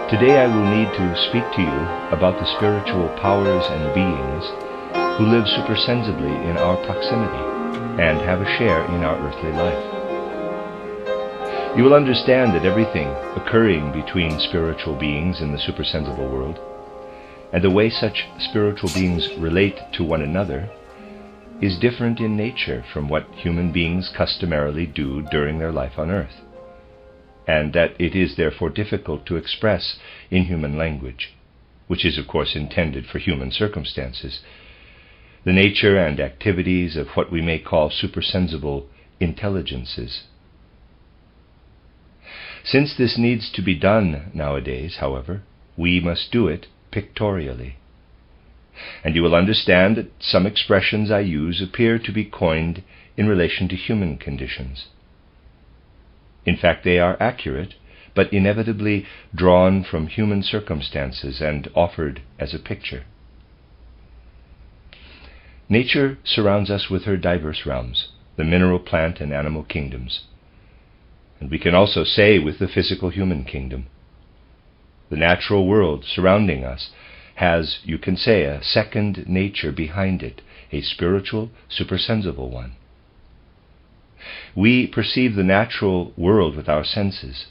Today I will need to speak to you about the spiritual powers and beings who live supersensibly in our proximity and have a share in our earthly life. You will understand that everything occurring between spiritual beings in the supersensible world, and the way such spiritual beings relate to one another, is different in nature from what human beings customarily do during their life on earth, and that it is therefore difficult to express in human language, which is of course intended for human circumstances, the nature and activities of what we may call supersensible intelligences. Since this needs to be done nowadays, however, we must do it pictorially. And you will understand that some expressions I use appear to be coined in relation to human conditions. In fact, they are accurate, but inevitably drawn from human circumstances and offered as a picture. Nature surrounds us with her diverse realms, the mineral, plant, and animal kingdoms. And we can also say with the physical human kingdom. The natural world surrounding us has, you can say, a second nature behind it, a spiritual, supersensible one. We perceive the natural world with our senses.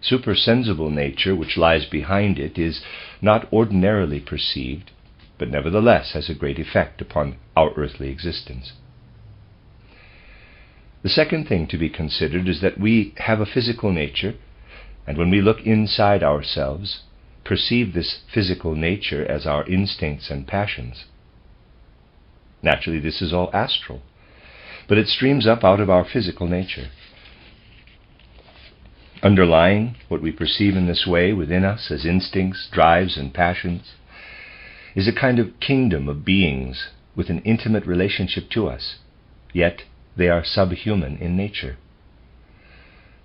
Supersensible nature, which lies behind it, is not ordinarily perceived, but nevertheless has a great effect upon our earthly existence. The second thing to be considered is that we have a physical nature, and when we look inside ourselves, perceive this physical nature as our instincts and passions. Naturally, this is all astral, but it streams up out of our physical nature. Underlying what we perceive in this way within us as instincts, drives, and passions is a kind of kingdom of beings with an intimate relationship to us, yet they are subhuman in nature.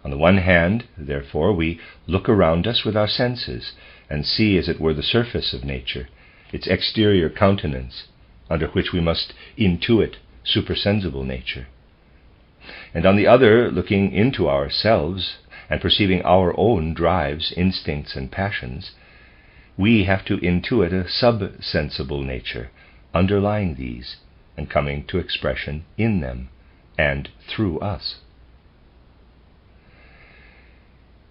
On the one hand, therefore, we look around us with our senses and see, as it were, the surface of nature, its exterior countenance, under which we must intuit supersensible nature. And on the other, looking into ourselves and perceiving our own drives, instincts, and passions, we have to intuit a subsensible nature underlying these and coming to expression in them and through us.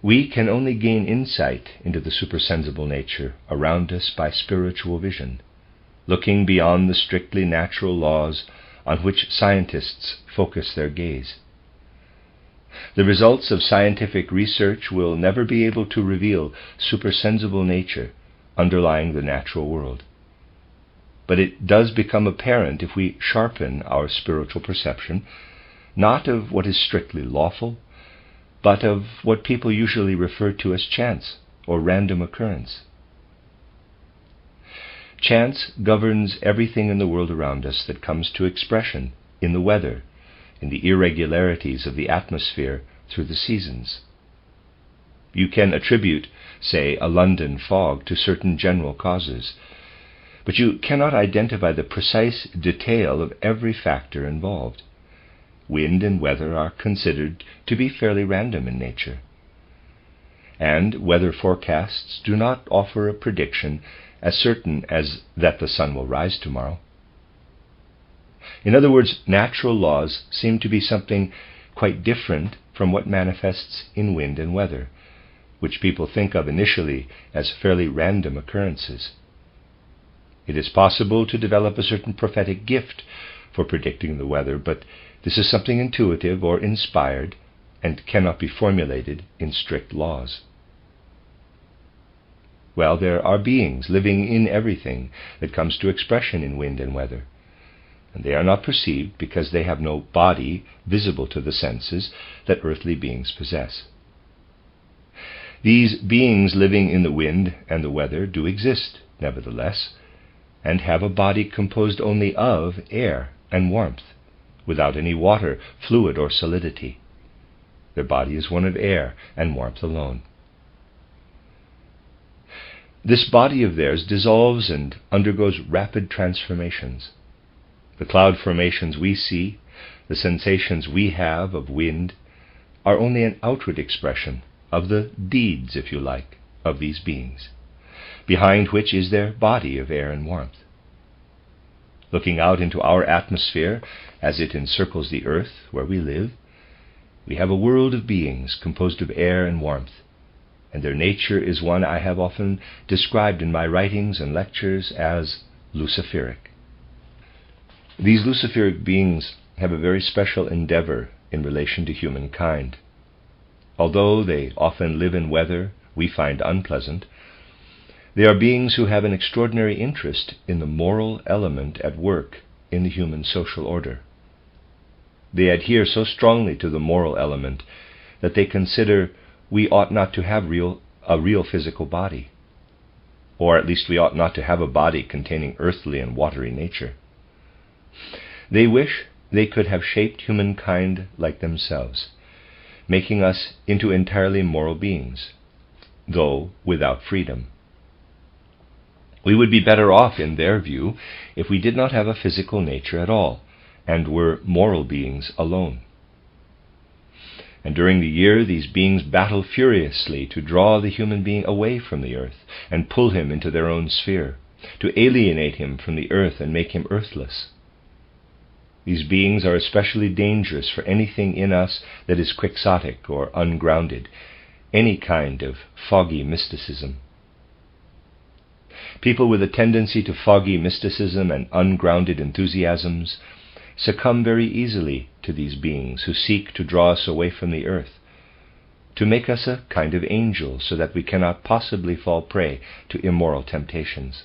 We can only gain insight into the supersensible nature around us by spiritual vision, looking beyond the strictly natural laws on which scientists focus their gaze. The results of scientific research will never be able to reveal supersensible nature underlying the natural world. But it does become apparent if we sharpen our spiritual perception, not of what is strictly lawful, but of what people usually refer to as chance or random occurrence. Chance governs everything in the world around us that comes to expression in the weather, in the irregularities of the atmosphere through the seasons. You can attribute, say, a London fog to certain general causes, but you cannot identify the precise detail of every factor involved. Wind and weather are considered to be fairly random in nature, and weather forecasts do not offer a prediction as certain as that the sun will rise tomorrow. In other words, natural laws seem to be something quite different from what manifests in wind and weather, which people think of initially as fairly random occurrences. It is possible to develop a certain prophetic gift for predicting the weather, but this is something intuitive or inspired and cannot be formulated in strict laws. Well, there are beings living in everything that comes to expression in wind and weather, and they are not perceived because they have no body visible to the senses that earthly beings possess. These beings living in the wind and the weather do exist, nevertheless, and have a body composed only of air and warmth, without any water, fluid, or solidity. Their body is one of air and warmth alone. This body of theirs dissolves and undergoes rapid transformations. The cloud formations we see, the sensations we have of wind, are only an outward expression of the deeds, if you like, of these beings, behind which is their body of air and warmth. Looking out into our atmosphere as it encircles the earth where we live, we have a world of beings composed of air and warmth, and their nature is one I have often described in my writings and lectures as Luciferic. These Luciferic beings have a very special endeavor in relation to humankind. Although they often live in weather we find unpleasant, they are beings who have an extraordinary interest in the moral element at work in the human social order. They adhere so strongly to the moral element that they consider we ought not to have a real physical body, or at least we ought not to have a body containing earthly and watery nature. They wish they could have shaped humankind like themselves, making us into entirely moral beings, though without freedom. We would be better off, in their view, if we did not have a physical nature at all, and were moral beings alone. And during the year these beings battle furiously to draw the human being away from the earth and pull him into their own sphere, to alienate him from the earth and make him earthless. These beings are especially dangerous for anything in us that is quixotic or ungrounded, any kind of foggy mysticism. People with a tendency to foggy mysticism and ungrounded enthusiasms succumb very easily to these beings who seek to draw us away from the earth, to make us a kind of angel so that we cannot possibly fall prey to immoral temptations.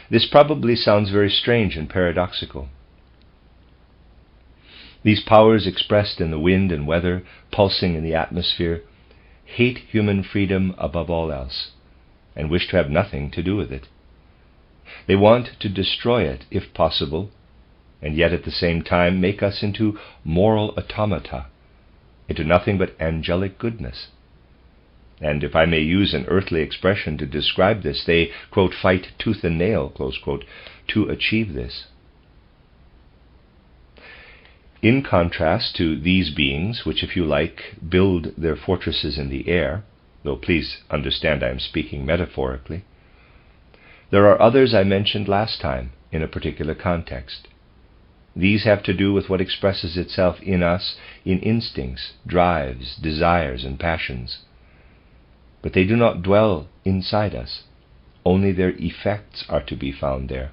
This probably sounds very strange and paradoxical. These powers expressed in the wind and weather, pulsing in the atmosphere, hate human freedom above all else, and wish to have nothing to do with it. They want to destroy it, if possible, and yet at the same time make us into moral automata, into nothing but angelic goodness. And if I may use an earthly expression to describe this, they, quote, fight tooth and nail, close quote, to achieve this. In contrast to these beings, which, if you like, build their fortresses in the air, though please understand I am speaking metaphorically, there are others I mentioned last time in a particular context. These have to do with what expresses itself in us in instincts, drives, desires, and passions. But they do not dwell inside us. Only their effects are to be found there.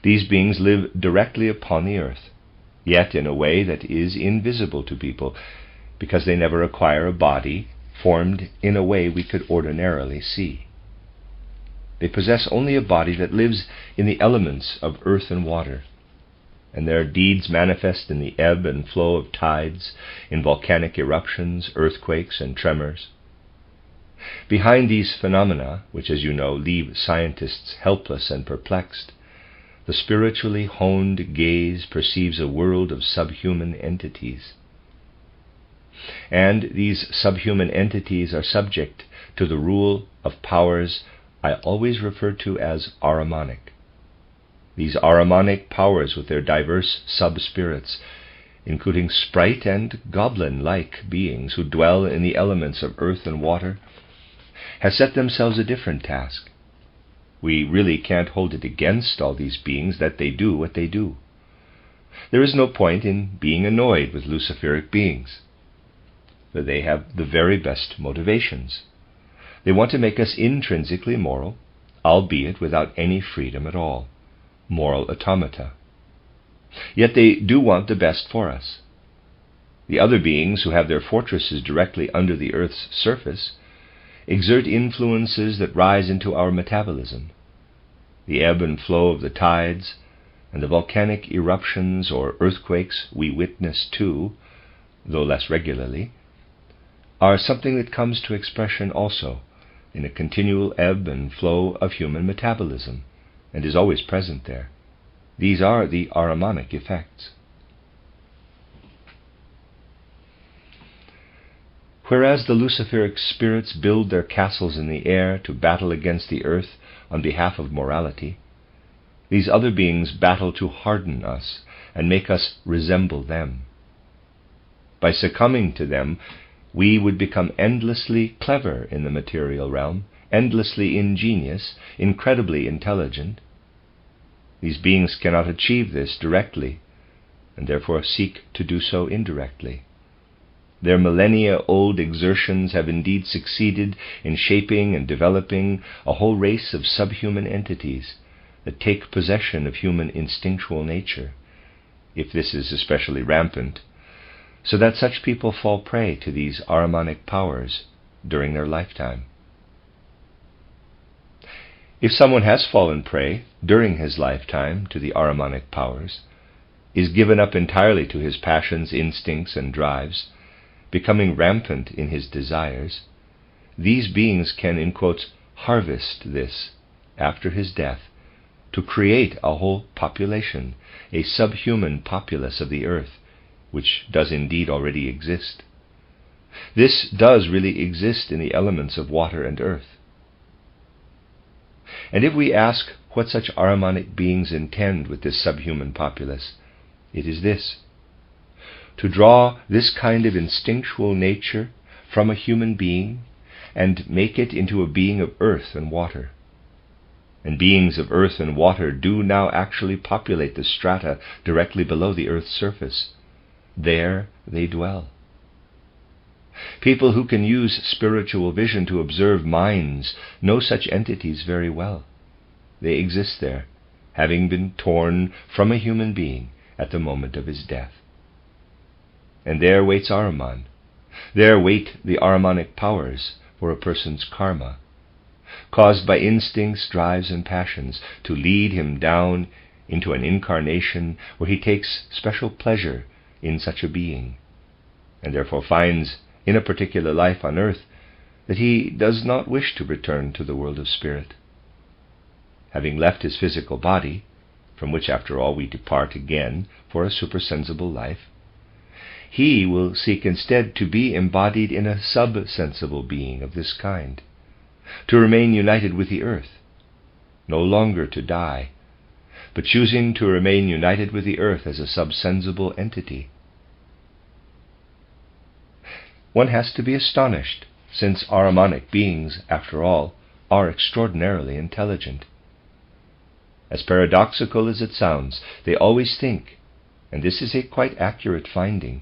These beings live directly upon the earth, yet in a way that is invisible to people, because they never acquire a body formed in a way we could ordinarily see. They possess only a body that lives in the elements of earth and water, and their deeds manifest in the ebb and flow of tides, in volcanic eruptions, earthquakes, and tremors. Behind these phenomena, which, as you know, leave scientists helpless and perplexed, the spiritually honed gaze perceives a world of subhuman entities. And these subhuman entities are subject to the rule of powers I always refer to as Ahrimanic. These Ahrimanic powers, with their diverse sub-spirits, including sprite and goblin-like beings who dwell in the elements of earth and water, have set themselves a different task. We really can't hold it against all these beings that they do what they do. There is no point in being annoyed with Luciferic beings, for they have the very best motivations. They want to make us intrinsically moral, albeit without any freedom at all, moral automata. Yet they do want the best for us. The other beings, who have their fortresses directly under the earth's surface, exert influences that rise into our metabolism. The ebb and flow of the tides, and the volcanic eruptions or earthquakes we witness too, though less regularly, are something that comes to expression also in a continual ebb and flow of human metabolism, and is always present there. These are the Ahrimanic effects. Whereas the Luciferic spirits build their castles in the air to battle against the earth on behalf of morality, these other beings battle to harden us and make us resemble them. By succumbing to them, we would become endlessly clever in the material realm, endlessly ingenious, incredibly intelligent. These beings cannot achieve this directly, and therefore seek to do so indirectly. Their millennia-old exertions have indeed succeeded in shaping and developing a whole race of subhuman entities that take possession of human instinctual nature, if this is especially rampant, so that such people fall prey to these Ahrimanic powers during their lifetime. If someone has fallen prey during his lifetime to the Ahrimanic powers, is given up entirely to his passions, instincts, and drives, becoming rampant in his desires, these beings can, in quotes, harvest this after his death to create a whole population, a subhuman populace of the earth, which does indeed already exist. This does really exist in the elements of water and earth. And if we ask what such Ahrimanic beings intend with this subhuman populace, it is this: to draw this kind of instinctual nature from a human being and make it into a being of earth and water. And beings of earth and water do now actually populate the strata directly below the earth's surface. There they dwell. People who can use spiritual vision to observe minds know such entities very well. They exist there, having been torn from a human being at the moment of his death. And there waits Ahriman. There wait the Ahrimanic powers for a person's karma, caused by instincts, drives, and passions, to lead him down into an incarnation where he takes special pleasure in such a being, and therefore finds in a particular life on earth that he does not wish to return to the world of spirit. Having left his physical body, from which after all we depart again for a supersensible life, he will seek instead to be embodied in a sub-sensible being of this kind, to remain united with the earth, no longer to die, but choosing to remain united with the earth as a sub-sensible entity. One has to be astonished, since Ahrimanic beings, after all, are extraordinarily intelligent. As paradoxical as it sounds, they always think, and this is a quite accurate finding,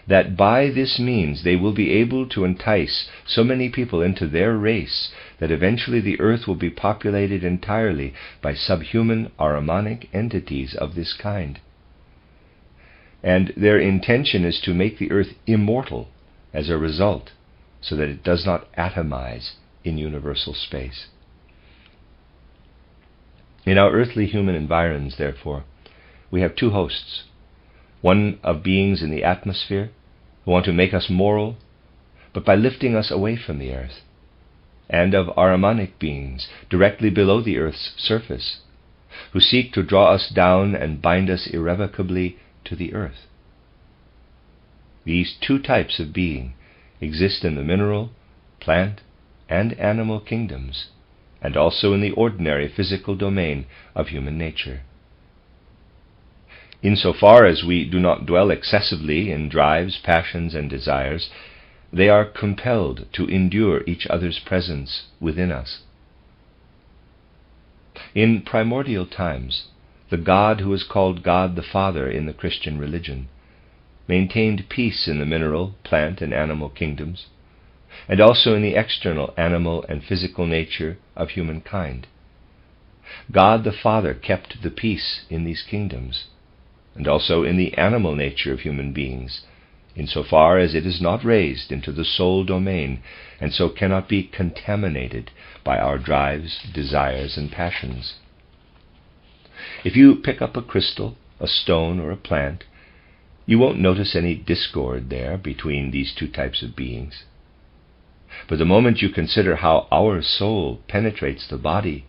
that by this means they will be able to entice so many people into their race that eventually the earth will be populated entirely by subhuman Ahrimanic entities of this kind. And their intention is to make the earth immortal as a result, so that it does not atomize in universal space. In our earthly human environs, therefore, we have two hosts, one of beings in the atmosphere who want to make us moral, but by lifting us away from the earth, and of Ahrimanic beings directly below the earth's surface, who seek to draw us down and bind us irrevocably to the earth. These two types of being exist in the mineral, plant, and animal kingdoms, and also in the ordinary physical domain of human nature. Insofar as we do not dwell excessively in drives, passions, and desires, they are compelled to endure each other's presence within us. In primordial times, the God who is called God the Father in the Christian religion maintained peace in the mineral, plant, and animal kingdoms, and also in the external animal and physical nature of humankind. God the Father kept the peace in these kingdoms, and also in the animal nature of human beings, insofar as it is not raised into the soul domain, and so cannot be contaminated by our drives, desires, and passions. If you pick up a crystal, a stone, or a plant, you won't notice any discord there between these two types of beings. But the moment you consider how our soul penetrates the body,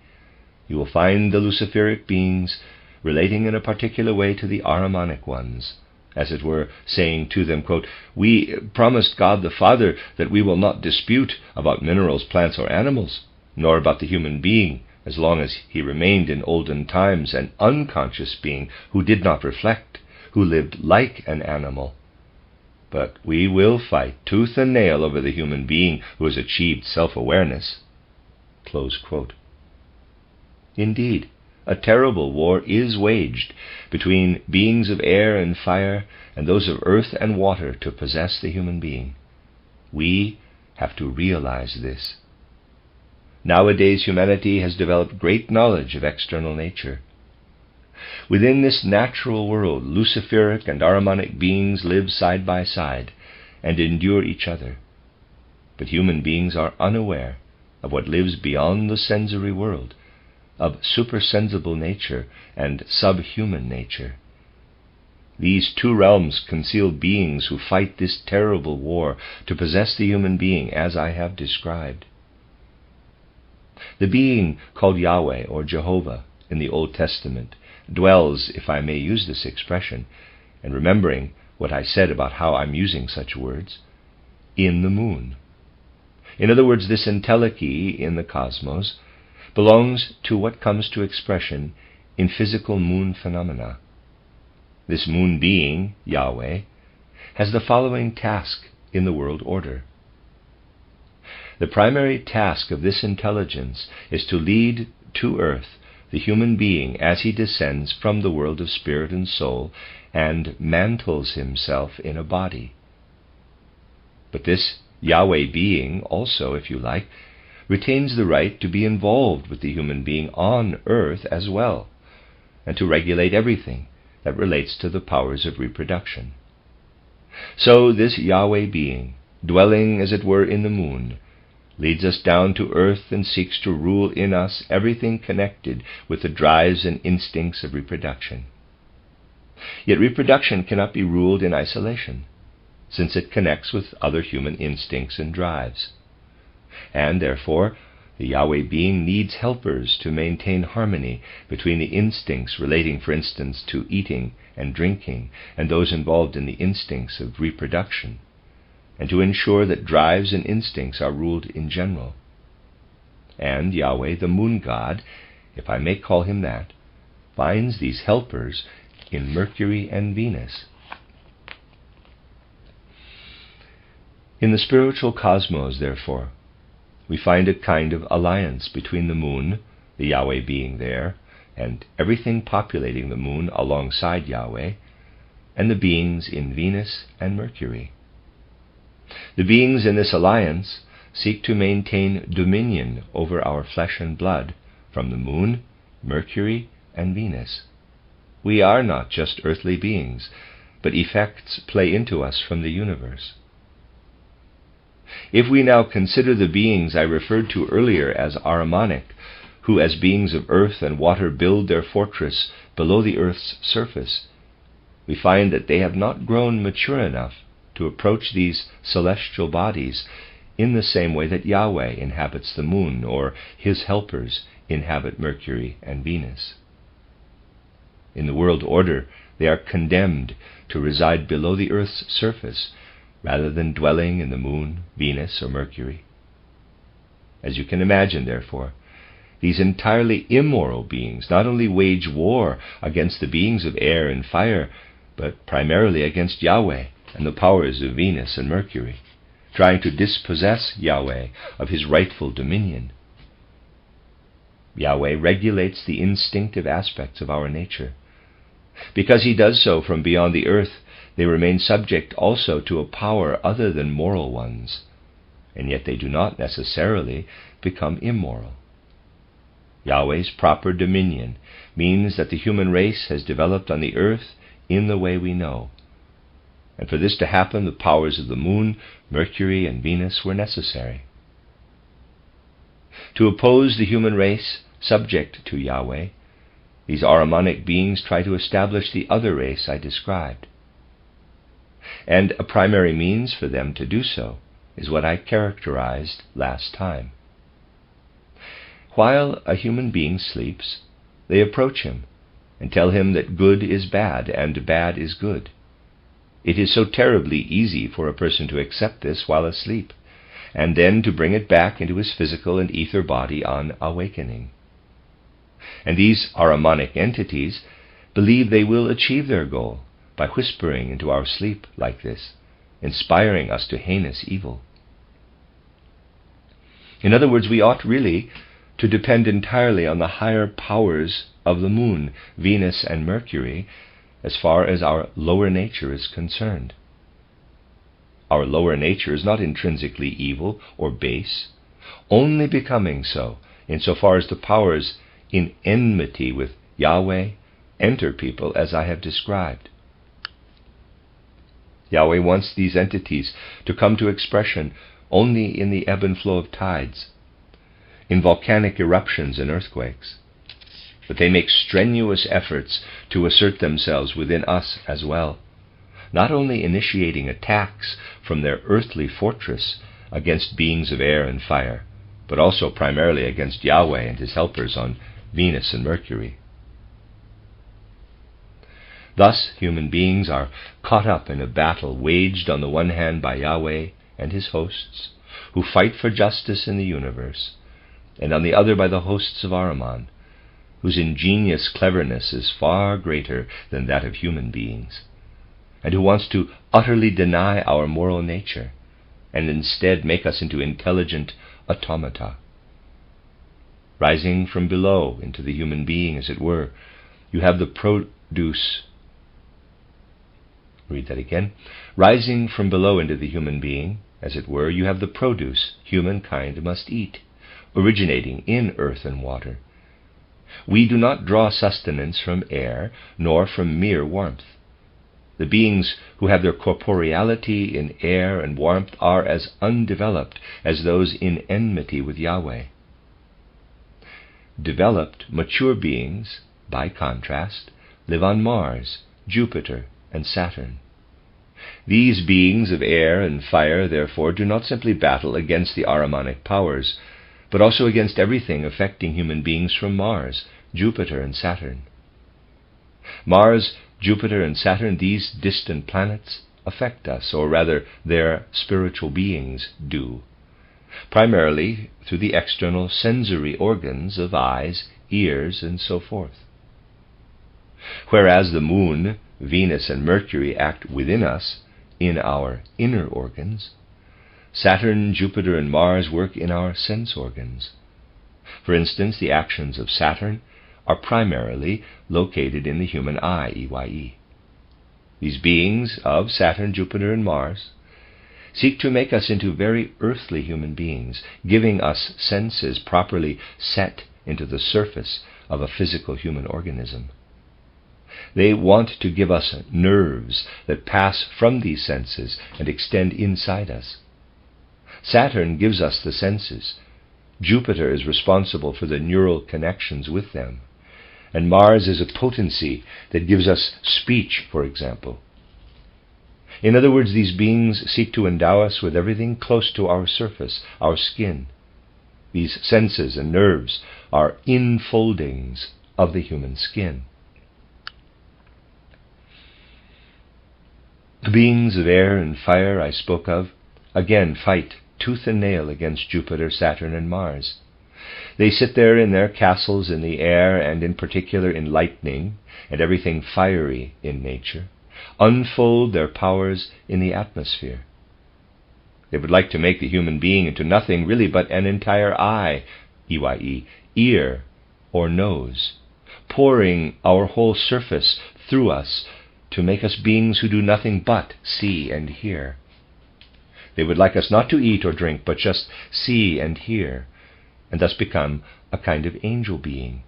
you will find the Luciferic beings relating in a particular way to the Ahrimanic ones, as it were, saying to them, quote, "We promised God the Father that we will not dispute about minerals, plants, or animals, nor about the human being, as long as he remained in olden times an unconscious being who did not reflect, who lived like an animal. but we will fight tooth and nail over the human being who has achieved self-awareness." Close quote. Indeed, a terrible war is waged between beings of air and fire and those of earth and water to possess the human being. We have to realize this. Nowadays, humanity has developed great knowledge of external nature. Within this natural world, Luciferic and Ahrimanic beings live side by side and endure each other. But human beings are unaware of what lives beyond the sensory world, of supersensible nature and subhuman nature. These two realms conceal beings who fight this terrible war to possess the human being as I have described. The being called Yahweh or Jehovah in the Old Testament dwells, if I may use this expression, and remembering what I said about how I'm using such words, in the moon. In other words, this entelechy in the cosmos belongs to what comes to expression in physical moon phenomena. This moon being, Yahweh, has the following task in the world order. The primary task of this intelligence is to lead to earth the human being as he descends from the world of spirit and soul and mantles himself in a body. But this Yahweh being also, if you like, retains the right to be involved with the human being on earth as well, and to regulate everything that relates to the powers of reproduction. So this Yahweh being, dwelling as it were in the moon, leads us down to earth and seeks to rule in us everything connected with the drives and instincts of reproduction. Yet reproduction cannot be ruled in isolation, since it connects with other human instincts and drives. And therefore, the Yahweh being needs helpers to maintain harmony between the instincts relating, for instance, to eating and drinking, and those involved in the instincts of reproduction, and to ensure that drives and instincts are ruled in general. And Yahweh, the moon god, if I may call him that, finds these helpers in Mercury and Venus. In the spiritual cosmos, therefore, we find a kind of alliance between the moon, the Yahweh being there, and everything populating the moon alongside Yahweh, and the beings in Venus and Mercury. The beings in this alliance seek to maintain dominion over our flesh and blood from the moon, Mercury, and Venus. We are not just earthly beings, but effects play into us from the universe. If we now consider the beings I referred to earlier as Ahrimanic, who as beings of earth and water build their fortress below the earth's surface, we find that they have not grown mature enough to approach these celestial bodies in the same way that Yahweh inhabits the moon, or his helpers inhabit Mercury and Venus. In the world order, they are condemned to reside below the earth's surface, rather than dwelling in the moon, Venus, or Mercury. As you can imagine, therefore, these entirely immoral beings not only wage war against the beings of air and fire, but primarily against Yahweh and the powers of Venus and Mercury, trying to dispossess Yahweh of his rightful dominion. Yahweh regulates the instinctive aspects of our nature. Because he does so from beyond the earth, they remain subject also to a power other than moral ones, and yet they do not necessarily become immoral. Yahweh's proper dominion means that the human race has developed on the earth in the way we know. And for this to happen, the powers of the moon, Mercury, and Venus were necessary. To oppose the human race subject to Yahweh, these Ahrimanic beings try to establish the other race I described. And a primary means for them to do so is what I characterized last time. While a human being sleeps, they approach him and tell him that good is bad and bad is good. It is so terribly easy for a person to accept this while asleep, and then to bring it back into his physical and ether body on awakening. And these Ahrimanic entities believe they will achieve their goal by whispering into our sleep like this, inspiring us to heinous evil. In other words, we ought really to depend entirely on the higher powers of the moon, Venus, and Mercury, as far as our lower nature is concerned. Our lower nature is not intrinsically evil or base, only becoming so insofar as the powers in enmity with Yahweh enter people as I have described. Yahweh wants these entities to come to expression only in the ebb and flow of tides, in volcanic eruptions and earthquakes, but they make strenuous efforts to assert themselves within us as well, not only initiating attacks from their earthly fortress against beings of air and fire, but also primarily against Yahweh and his helpers on Venus and Mercury. Thus, human beings are caught up in a battle waged on the one hand by Yahweh and his hosts, who fight for justice in the universe, and on the other by the hosts of Ahriman, whose ingenious cleverness is far greater than that of human beings, and who wants to utterly deny our moral nature, and instead make us into intelligent automata. Rising from below into the human being, as it were, you have the produce. Read that again. Rising from below into the human being, as it were, you have the produce humankind must eat, originating in earth and water. We do not draw sustenance from air, nor from mere warmth. The beings who have their corporeality in air and warmth are as undeveloped as those in enmity with Yahweh. Developed, mature beings, by contrast, live on Mars, Jupiter, and Saturn. These beings of air and fire, therefore, do not simply battle against the Ahrimanic powers, but also against everything affecting human beings from Mars, Jupiter, and Saturn. Mars, Jupiter, and Saturn, these distant planets, affect us, or rather their spiritual beings do, primarily through the external sensory organs of eyes, ears, and so forth. Whereas the moon, Venus, and Mercury act within us, in our inner organs, Saturn, Jupiter, and Mars work in our sense organs. For instance, the actions of Saturn are primarily located in the human eye, EYE. These beings of Saturn, Jupiter, and Mars seek to make us into very earthly human beings, giving us senses properly set into the surface of a physical human organism. They want to give us nerves that pass from these senses and extend inside us. Saturn gives us the senses. Jupiter is responsible for the neural connections with them. And Mars is a potency that gives us speech, for example. In other words, these beings seek to endow us with everything close to our surface, our skin. These senses and nerves are infoldings of the human skin. The beings of air and fire I spoke of again fight tooth and nail against Jupiter, Saturn, and Mars. They sit there in their castles in the air, and in particular in lightning and everything fiery in nature, unfold their powers in the atmosphere. They would like to make the human being into nothing really but an entire eye, EYE, ear, or nose, pouring our whole surface through us to make us beings who do nothing but see and hear. They would like us not to eat or drink, but just see and hear, and thus become a kind of angel being.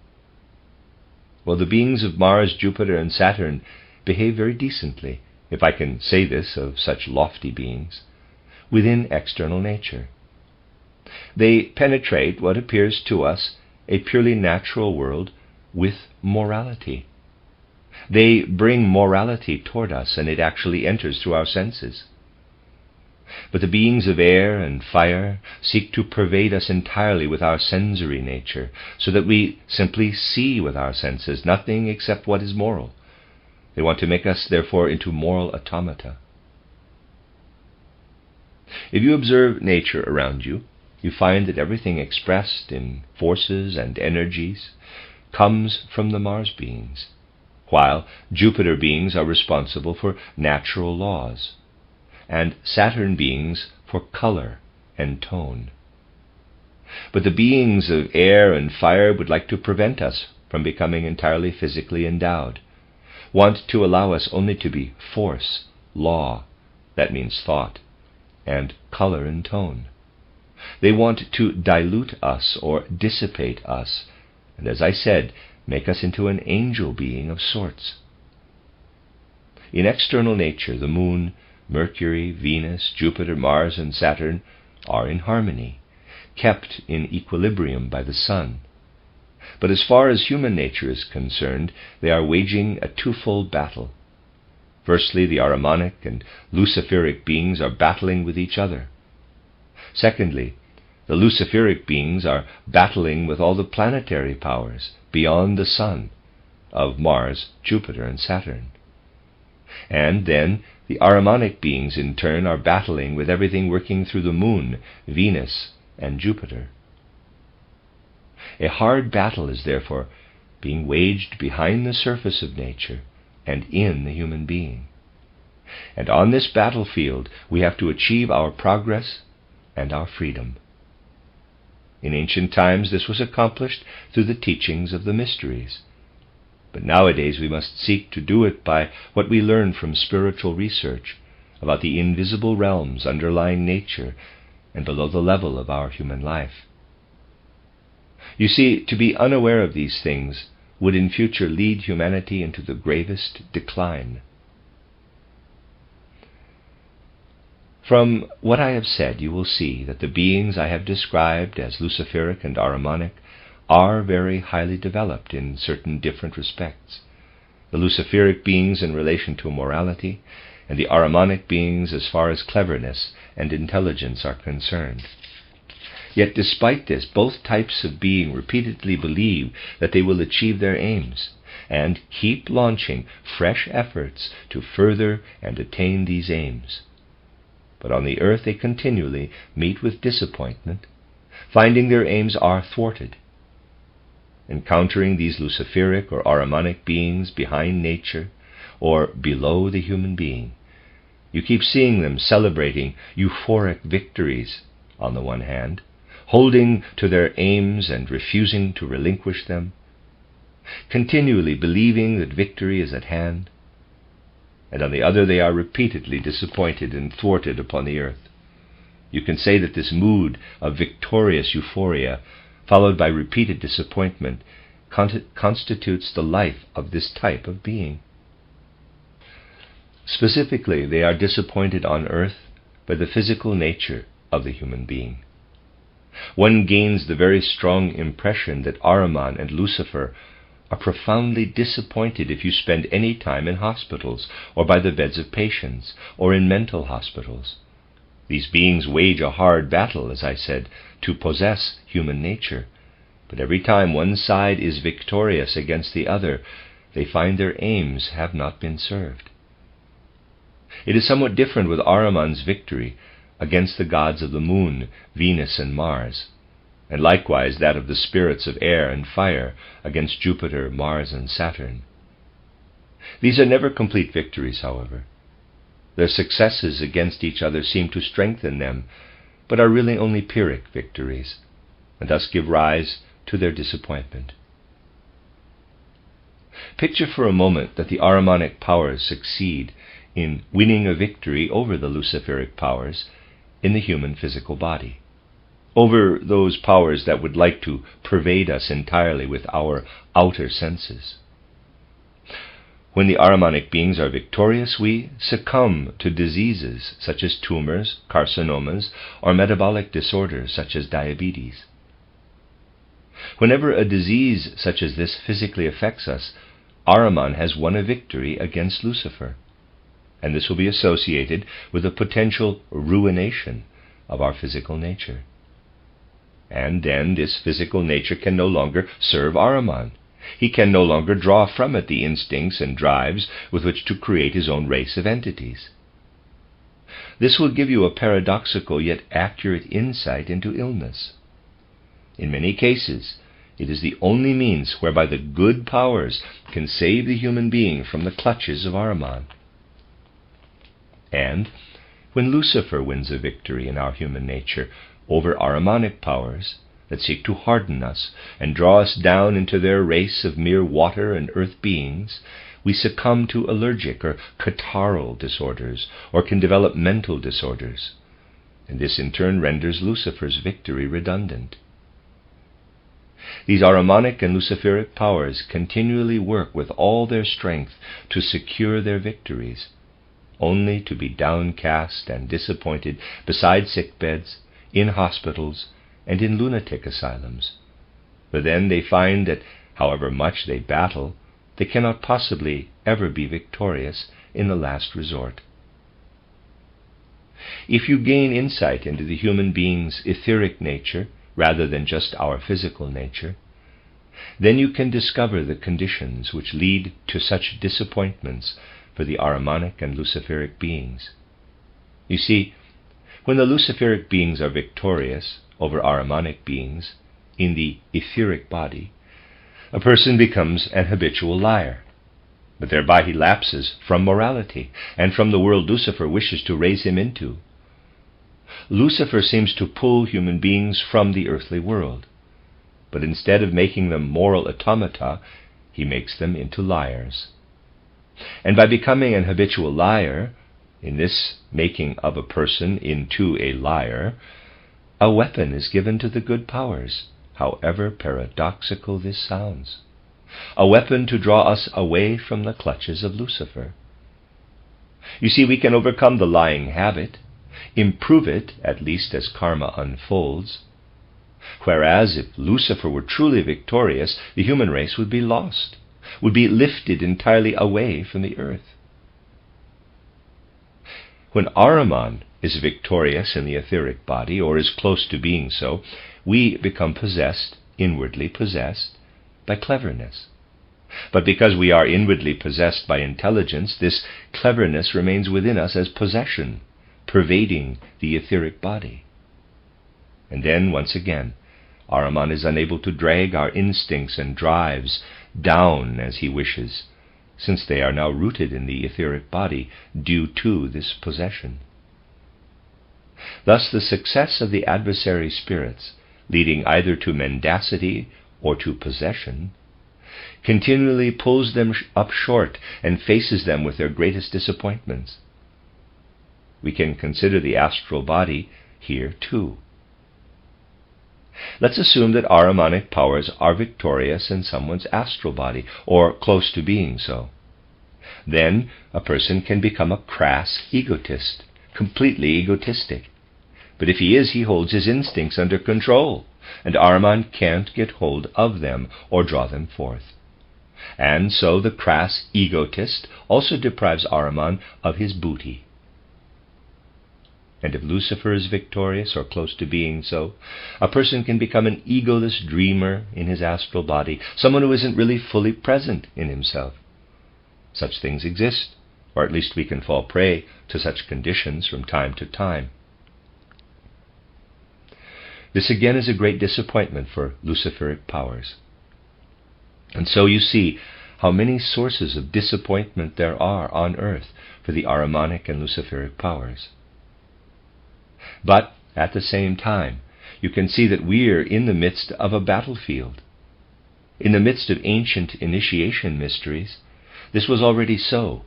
Well, the beings of Mars, Jupiter, and Saturn behave very decently, if I can say this of such lofty beings, within external nature. They penetrate what appears to us a purely natural world with morality. They bring morality toward us, and it actually enters through our senses. But the beings of air and fire seek to pervade us entirely with our sensory nature, so that we simply see with our senses nothing except what is moral. They want to make us, therefore, into moral automata. If you observe nature around you, you find that everything expressed in forces and energies comes from the Mars beings, while Jupiter beings are responsible for natural laws, and Saturn beings for color and tone. But the beings of air and fire would like to prevent us from becoming entirely physically endowed, want to allow us only to be force, law, that means thought, and color and tone. They want to dilute us or dissipate us, and as I said, make us into an angel being of sorts. In external nature, the moon, Mercury, Venus, Jupiter, Mars, and Saturn are in harmony, kept in equilibrium by the sun. But as far as human nature is concerned, they are waging a twofold battle. Firstly, the Ahrimanic and Luciferic beings are battling with each other. Secondly, the Luciferic beings are battling with all the planetary powers beyond the sun of Mars, Jupiter, and Saturn. And then the Ahrimanic beings in turn are battling with everything working through the moon, Venus, and Jupiter. A hard battle is therefore being waged behind the surface of nature and in the human being. And on this battlefield we have to achieve our progress and our freedom. In ancient times this was accomplished through the teachings of the mysteries. But nowadays we must seek to do it by what we learn from spiritual research about the invisible realms underlying nature and below the level of our human life. You see, to be unaware of these things would in future lead humanity into the gravest decline. From what I have said, you will see that the beings I have described as Luciferic and Ahrimanic are very highly developed in certain different respects. The Luciferic beings in relation to morality, and the Ahrimanic beings as far as cleverness and intelligence are concerned. Yet despite this, both types of being repeatedly believe that they will achieve their aims, and keep launching fresh efforts to further and attain these aims. But on the earth they continually meet with disappointment, finding their aims are thwarted. Encountering these Luciferic or Ahrimanic beings behind nature, or below the human being, you keep seeing them celebrating euphoric victories on the one hand, holding to their aims and refusing to relinquish them, continually believing that victory is at hand, and on the other they are repeatedly disappointed and thwarted upon the earth. You can say that this mood of victorious euphoria, followed by repeated disappointment, constitutes the life of this type of being. Specifically, they are disappointed on earth by the physical nature of the human being. One gains the very strong impression that Ahriman and Lucifer are profoundly disappointed if you spend any time in hospitals, or by the beds of patients, or in mental hospitals. These beings wage a hard battle, as I said, to possess human nature, but every time one side is victorious against the other, they find their aims have not been served. It is somewhat different with Ahriman's victory against the gods of the moon, Venus, and Mars, and likewise that of the spirits of air and fire against Jupiter, Mars, and Saturn. These are never complete victories, however. Their successes against each other seem to strengthen them, but are really only Pyrrhic victories, and thus give rise to their disappointment. Picture for a moment that the Ahrimanic powers succeed in winning a victory over the Luciferic powers in the human physical body, over those powers that would like to pervade us entirely with our outer senses. When the Ahrimanic beings are victorious, we succumb to diseases such as tumors, carcinomas, or metabolic disorders such as diabetes. Whenever a disease such as this physically affects us, Ahriman has won a victory against Lucifer, and this will be associated with a potential ruination of our physical nature. And then this physical nature can no longer serve Ahriman. He can no longer draw from it the instincts and drives with which to create his own race of entities. This will give you a paradoxical yet accurate insight into illness. In many cases, it is the only means whereby the good powers can save the human being from the clutches of Ahriman. And When Lucifer wins a victory in our human nature over Ahrimanic powers that seek to harden us and draw us down into their race of mere water and earth beings, we succumb to allergic or catarrhal disorders, or can develop mental disorders, and this in turn renders Lucifer's victory redundant. These Ahrimanic and Luciferic powers continually work with all their strength to secure their victories, only to be downcast and disappointed beside sickbeds, in hospitals, and in lunatic asylums. For then they find that, however much they battle, they cannot possibly ever be victorious in the last resort. If you gain insight into the human being's etheric nature rather than just our physical nature, then you can discover the conditions which lead to such disappointments for the Ahrimanic and Luciferic beings. You see, when the Luciferic beings are victorious over Ahrimanic beings in the etheric body, a person becomes an habitual liar, but thereby he lapses from morality and from the world Lucifer wishes to raise him into. Lucifer seems to pull human beings from the earthly world, but instead of making them moral automata, he makes them into liars. And by becoming an habitual liar, in this making of a person into a liar, a weapon is given to the good powers, however paradoxical this sounds, a weapon to draw us away from the clutches of Lucifer. You see, we can overcome the lying habit, improve it, at least as karma unfolds, whereas if Lucifer were truly victorious, the human race would be lost, would be lifted entirely away from the earth. When Ahriman is victorious in the etheric body, or is close to being so, we become possessed, inwardly possessed, by cleverness. But because we are inwardly possessed by intelligence, this cleverness remains within us as possession, pervading the etheric body. And then, once again, Ahriman is unable to drag our instincts and drives down as he wishes, since they are now rooted in the etheric body due to this possession. Thus the success of the adversary spirits, leading either to mendacity or to possession, continually pulls them up short and faces them with their greatest disappointments. We can consider the astral body here too. Let's assume that Ahrimanic powers are victorious in someone's astral body, or close to being so. Then a person can become a crass egotist, completely egotistic. But if he is, he holds his instincts under control, and Ahriman can't get hold of them or draw them forth. And so the crass egotist also deprives Ahriman of his booty. And if Lucifer is victorious or close to being so, a person can become an egoless dreamer in his astral body, someone who isn't really fully present in himself. Such things exist, or at least we can fall prey to such conditions from time to time. This again is a great disappointment for Luciferic powers. And so you see how many sources of disappointment there are on earth for the Ahrimanic and Luciferic powers. But at the same time, you can see that we are in the midst of a battlefield. In the midst of ancient initiation mysteries, this was already so.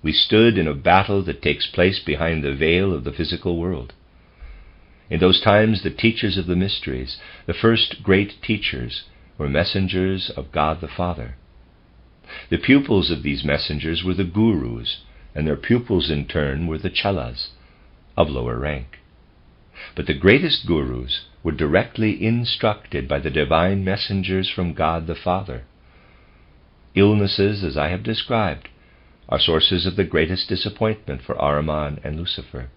We stood in a battle that takes place behind the veil of the physical world. In those times, the teachers of the mysteries, the first great teachers, were messengers of God the Father. The pupils of these messengers were the gurus, and their pupils in turn were the chelas, of lower rank. But the greatest gurus were directly instructed by the divine messengers from God the Father. Illnesses, as I have described, are sources of the greatest disappointment for Ahriman and Lucifer.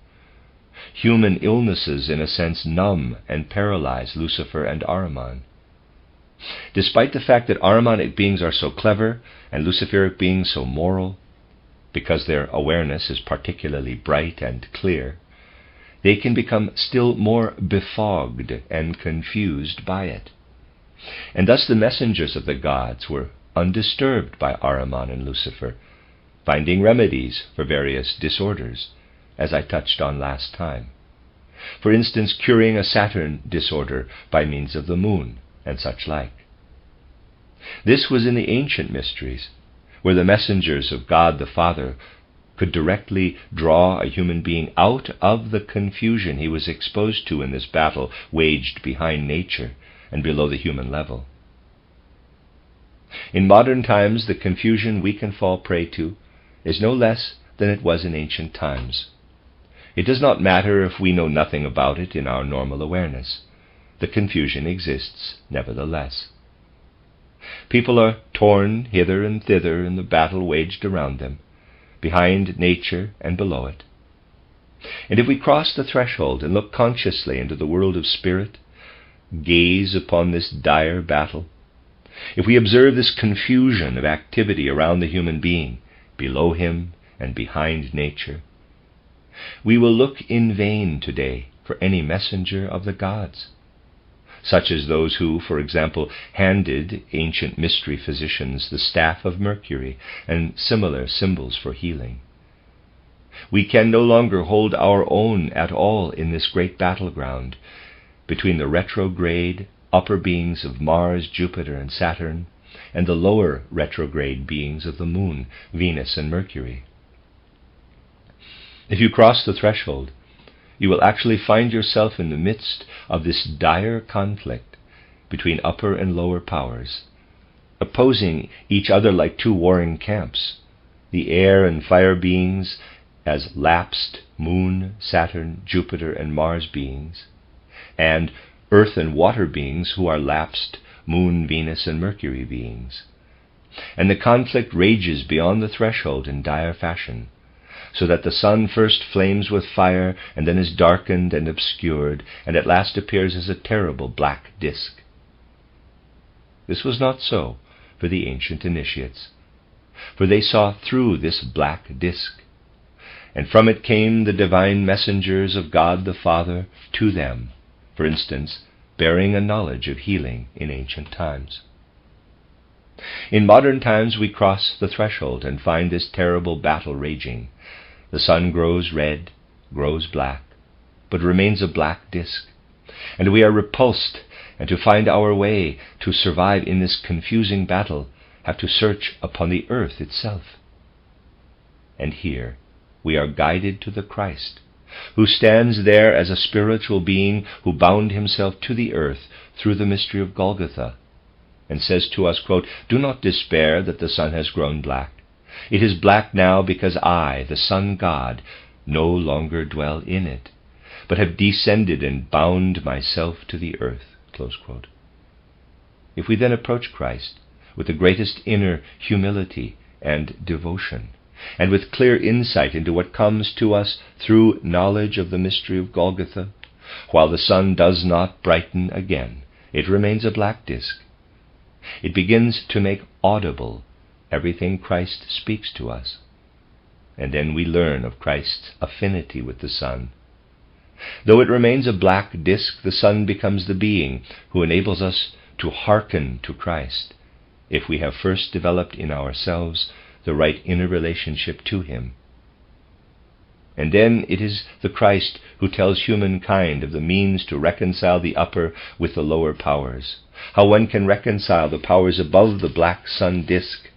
Human illnesses, in a sense, numb and paralyze Lucifer and Ahriman. Despite the fact that Ahrimanic beings are so clever and Luciferic beings so moral, because their awareness is particularly bright and clear, they can become still more befogged and confused by it. And thus the messengers of the gods were undisturbed by Ahriman and Lucifer, finding remedies for various disorders, as I touched on last time. For instance, curing a Saturn disorder by means of the moon, and such like. This was in the ancient mysteries, where the messengers of God the Father could directly draw a human being out of the confusion he was exposed to in this battle waged behind nature and below the human level. In modern times, the confusion we can fall prey to is no less than it was in ancient times. It does not matter if we know nothing about it in our normal awareness. The confusion exists nevertheless. People are torn hither and thither in the battle waged around them, behind nature and below it. And if we cross the threshold and look consciously into the world of spirit, gaze upon this dire battle, if we observe this confusion of activity around the human being, below him and behind nature, we will look in vain today for any messenger of the gods, such as those who, for example, handed ancient mystery physicians the staff of Mercury and similar symbols for healing. We can no longer hold our own at all in this great battleground between the retrograde upper beings of Mars, Jupiter, and Saturn, and the lower retrograde beings of the Moon, Venus, and Mercury. If you cross the threshold, you will actually find yourself in the midst of this dire conflict between upper and lower powers, opposing each other like two warring camps, the air and fire beings as lapsed Moon, Saturn, Jupiter, and Mars beings, and earth and water beings who are lapsed Moon, Venus, and Mercury beings. And the conflict rages beyond the threshold in dire fashion, so that the sun first flames with fire, and then is darkened and obscured, and at last appears as a terrible black disk. This was not so for the ancient initiates, for they saw through this black disk, and from it came the divine messengers of God the Father to them, for instance, bearing a knowledge of healing in ancient times. In modern times we cross the threshold and find this terrible battle raging. The sun grows red, grows black, but remains a black disk, and we are repulsed, and to find our way, to survive in this confusing battle, have to search upon the earth itself. And here we are guided to the Christ, who stands there as a spiritual being who bound himself to the earth through the mystery of Golgotha, and says to us, quote, "Do not despair that the sun has grown black. It is black now because I, the Sun God, no longer dwell in it, but have descended and bound myself to the earth." Close quote. If we then approach Christ with the greatest inner humility and devotion, and with clear insight into what comes to us through knowledge of the mystery of Golgotha, while the sun does not brighten again, it remains a black disk. It begins to make audible everything Christ speaks to us, and then we learn of Christ's affinity with the sun. Though it remains a black disk, the sun becomes the being who enables us to hearken to Christ, if we have first developed in ourselves the right inner relationship to him. And then it is the Christ who tells humankind of the means to reconcile the upper with the lower powers, how one can reconcile the powers above the black sun disk,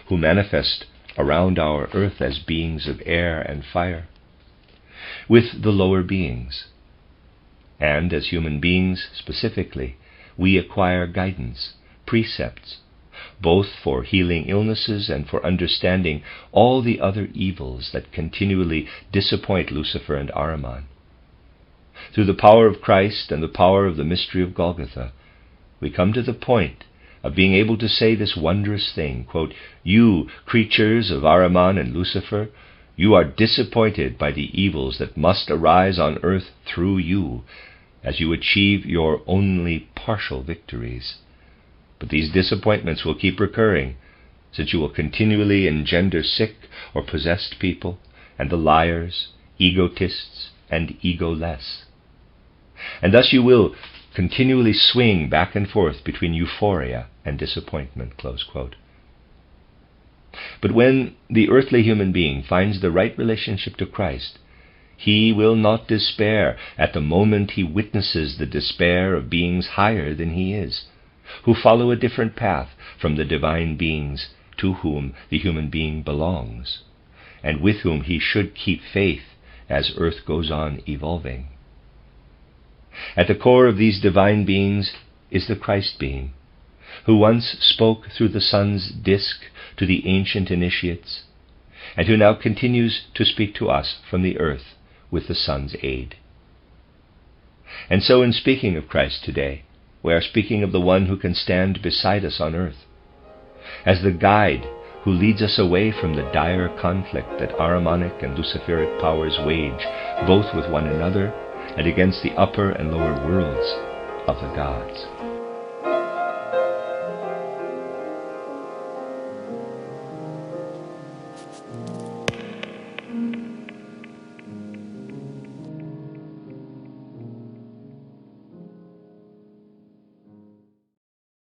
who manifest around our earth as beings of air and fire, with the lower beings. And as human beings specifically, we acquire guidance, precepts, both for healing illnesses and for understanding all the other evils that continually disappoint Lucifer and Ahriman. Through the power of Christ and the power of the mystery of Golgotha, we come to the point of being able to say this wondrous thing, quote, "You, creatures of Ahriman and Lucifer, you are disappointed by the evils that must arise on earth through you, as you achieve your only partial victories. But these disappointments will keep recurring, since you will continually engender sick or possessed people, and the liars, egotists, and egoless. And thus you will continually swing back and forth between euphoria and disappointment." Close quote. But when the earthly human being finds the right relationship to Christ, He will not despair at the moment he witnesses the despair of beings higher than he is, who follow a different path from the divine beings to whom the human being belongs, and with whom he should keep faith as earth goes on evolving. At the core of these divine beings is the Christ being, who once spoke through the sun's disk to the ancient initiates, and who now continues to speak to us from the earth with the sun's aid. And so in speaking of Christ today, we are speaking of the one who can stand beside us on earth, as the guide who leads us away from the dire conflict that Ahrimanic and Luciferic powers wage, both with one another and against the upper and lower worlds of the gods.